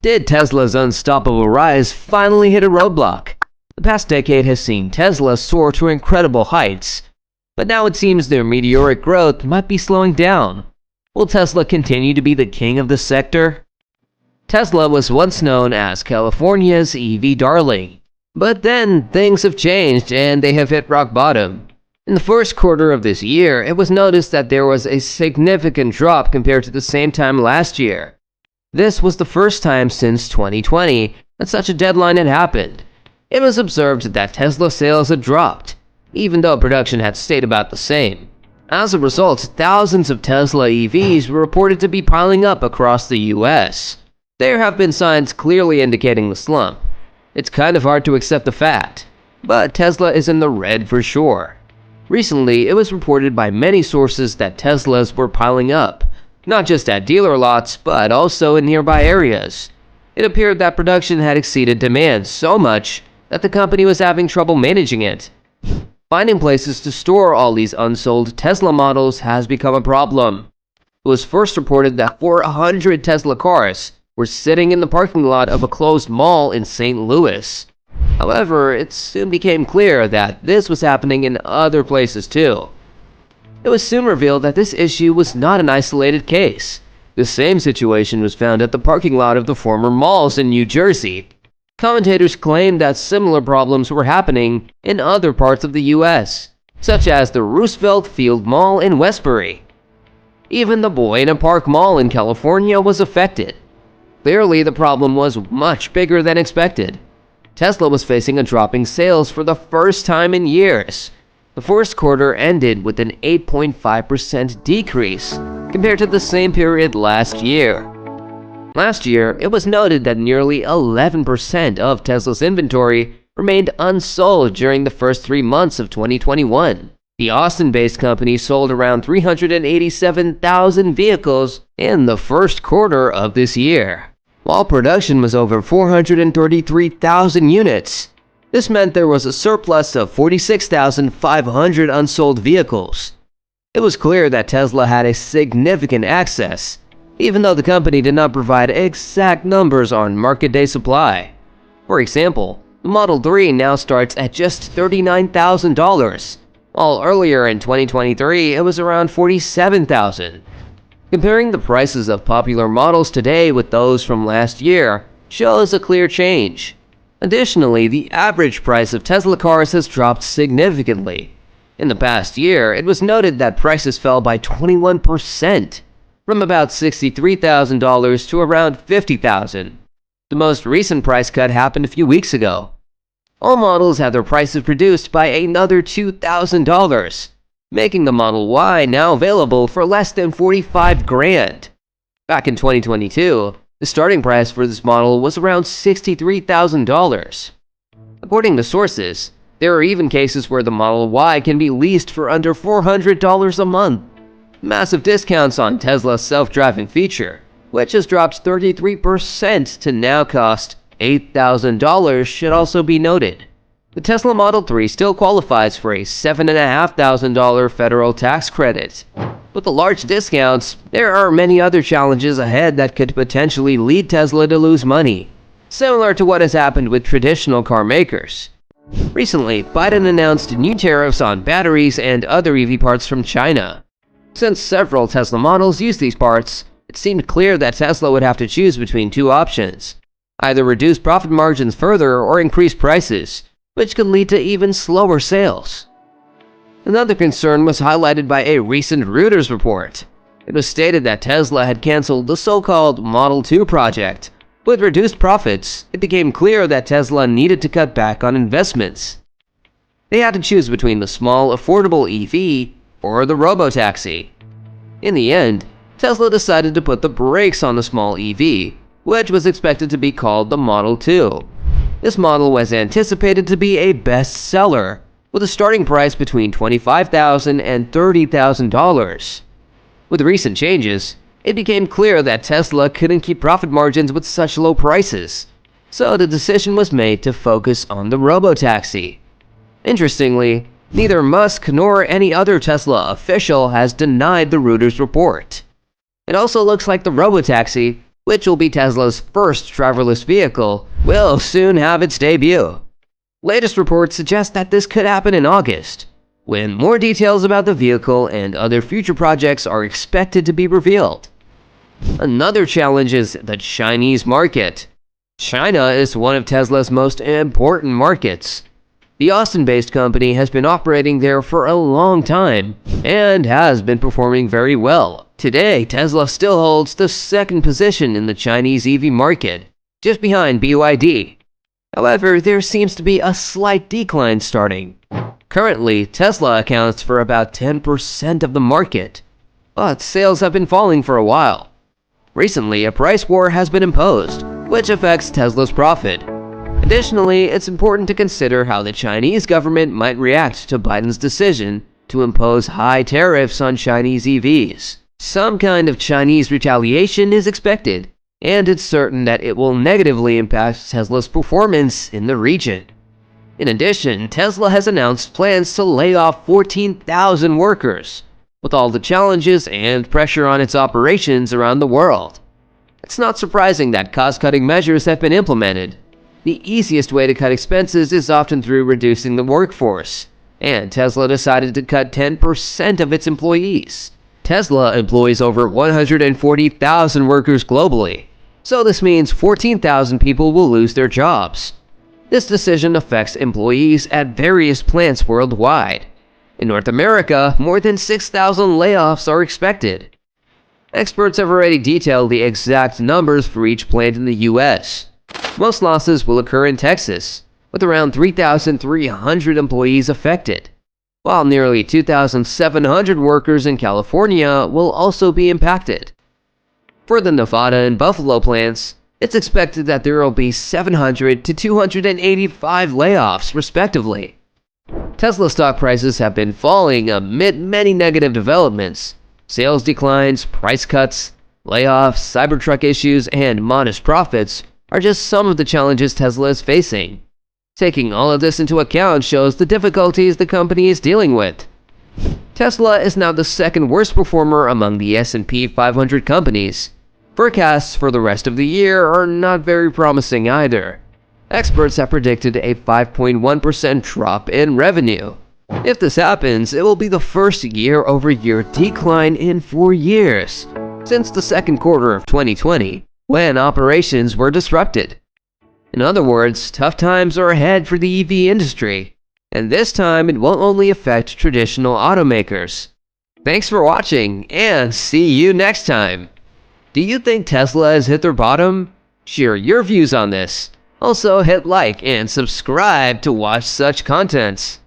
Did Tesla's unstoppable rise finally hit a roadblock? The past decade has seen Tesla soar to incredible heights, but now it seems their meteoric growth might be slowing down. Will Tesla continue to be the king of the sector? Tesla was once known as California's EV darling, but then things have changed and they have hit rock bottom. In the first quarter of this year, it was noticed that there was a significant drop compared to the same time last year. This was the first time since 2020 that such a deadline had happened. It was observed that Tesla sales had dropped, even though production had stayed about the same. As a result, thousands of Tesla EVs were reported to be piling up across the US. There have been signs clearly indicating the slump. It's kind of hard to accept the fact, but Tesla is in the red for sure. Recently, it was reported by many sources that Teslas were piling up, not just at dealer lots, but also in nearby areas. It appeared that production had exceeded demand so much that the company was having trouble managing it. Finding places to store all these unsold Tesla models has become a problem. It was first reported that 400 Tesla cars were sitting in the parking lot of a closed mall in St. Louis. However, it soon became clear that this was happening in other places too. It was soon revealed that this issue was not an isolated case. The same situation was found at the parking lot of the former malls in New Jersey. Commentators claimed that similar problems were happening in other parts of the US, such as the Roosevelt Field Mall in Westbury. Even the Buena Park Mall in California was affected. Clearly, the problem was much bigger than expected. Tesla was facing a drop in sales for the first time in years. The first quarter ended with an 8.5% decrease compared to the same period last year. Last year, it was noted that nearly 11% of Tesla's inventory remained unsold during the first 3 months of 2021. The Austin-based company sold around 387,000 vehicles in the first quarter of this year, while production was over 433,000 units. This meant there was a surplus of 46,500 unsold vehicles. It was clear that Tesla had a significant excess, even though the company did not provide exact numbers on market day supply. For example, the Model 3 now starts at just $39,000, while earlier in 2023 it was around $47,000. Comparing the prices of popular models today with those from last year shows a clear change. Additionally, the average price of Tesla cars has dropped significantly. In the past year, it was noted that prices fell by 21%, from about $63,000 to around $50,000. The most recent price cut happened a few weeks ago. All models had their prices reduced by another $2,000, making the Model Y now available for less than $45,000. Back in 2022, the starting price for this model was around $63,000. According to sources, there are even cases where the Model Y can be leased for under $400 a month. Massive discounts on Tesla's self-driving feature, which has dropped 33% to now cost $8,000, should also be noted. The Tesla Model 3 still qualifies for a $7,500 federal tax credit. With the large discounts, there are many other challenges ahead that could potentially lead Tesla to lose money, similar to what has happened with traditional car makers. Recently, Biden announced new tariffs on batteries and other EV parts from China. Since several Tesla models use these parts, it seemed clear that Tesla would have to choose between two options: either reduce profit margins further or increase prices, which could lead to even slower sales. Another concern was highlighted by a recent Reuters report. It was stated that Tesla had canceled the so-called Model 2 project. With reduced profits, it became clear that Tesla needed to cut back on investments. They had to choose between the small, affordable EV or the robotaxi. In the end, Tesla decided to put the brakes on the small EV, which was expected to be called the Model 2. This model was anticipated to be a bestseller, with a starting price between $25,000 and $30,000. With recent changes, it became clear that Tesla couldn't keep profit margins with such low prices, so the decision was made to focus on the robotaxi. Interestingly, neither Musk nor any other Tesla official has denied the Reuters report. It also looks like the robotaxi, which will be Tesla's first driverless vehicle, will soon have its debut. Latest reports suggest that this could happen in August, when more details about the vehicle and other future projects are expected to be revealed. Another challenge is the Chinese market. China is one of Tesla's most important markets. The Austin-based company has been operating there for a long time and has been performing very well. Today, Tesla still holds the second position in the Chinese EV market, just behind BYD. However, there seems to be a slight decline starting. Currently, Tesla accounts for about 10% of the market, but sales have been falling for a while. Recently, a price war has been imposed, which affects Tesla's profit. Additionally, it's important to consider how the Chinese government might react to Biden's decision to impose high tariffs on Chinese EVs. Some kind of Chinese retaliation is expected, and it's certain that it will negatively impact Tesla's performance in the region. In addition, Tesla has announced plans to lay off 14,000 workers, with all the challenges and pressure on its operations around the world. It's not surprising that cost-cutting measures have been implemented. The easiest way to cut expenses is often through reducing the workforce, and Tesla decided to cut 10% of its employees. Tesla employs over 140,000 workers globally, so this means 14,000 people will lose their jobs. This decision affects employees at various plants worldwide. In North America, more than 6,000 layoffs are expected. Experts have already detailed the exact numbers for each plant in the US. Most losses will occur in Texas, with around 3,300 employees affected, while nearly 2,700 workers in California will also be impacted. For the Nevada and Buffalo plants, it's expected that there will be 700 to 285 layoffs, respectively. Tesla stock prices have been falling amid many negative developments. Sales declines, price cuts, layoffs, Cybertruck issues, and modest profits are just some of the challenges Tesla is facing. Taking all of this into account shows the difficulties the company is dealing with. Tesla is now the second worst performer among the S&P 500 companies. Forecasts for the rest of the year are not very promising either. Experts have predicted a 5.1% drop in revenue. If this happens, it will be the first year-over-year decline in 4 years, since the second quarter of 2020, when operations were disrupted. In other words, tough times are ahead for the EV industry, and this time it won't only affect traditional automakers. Thanks for watching, and see you next time! Do you think Tesla has hit their bottom? Share your views on this. Also, hit like and subscribe to watch such contents.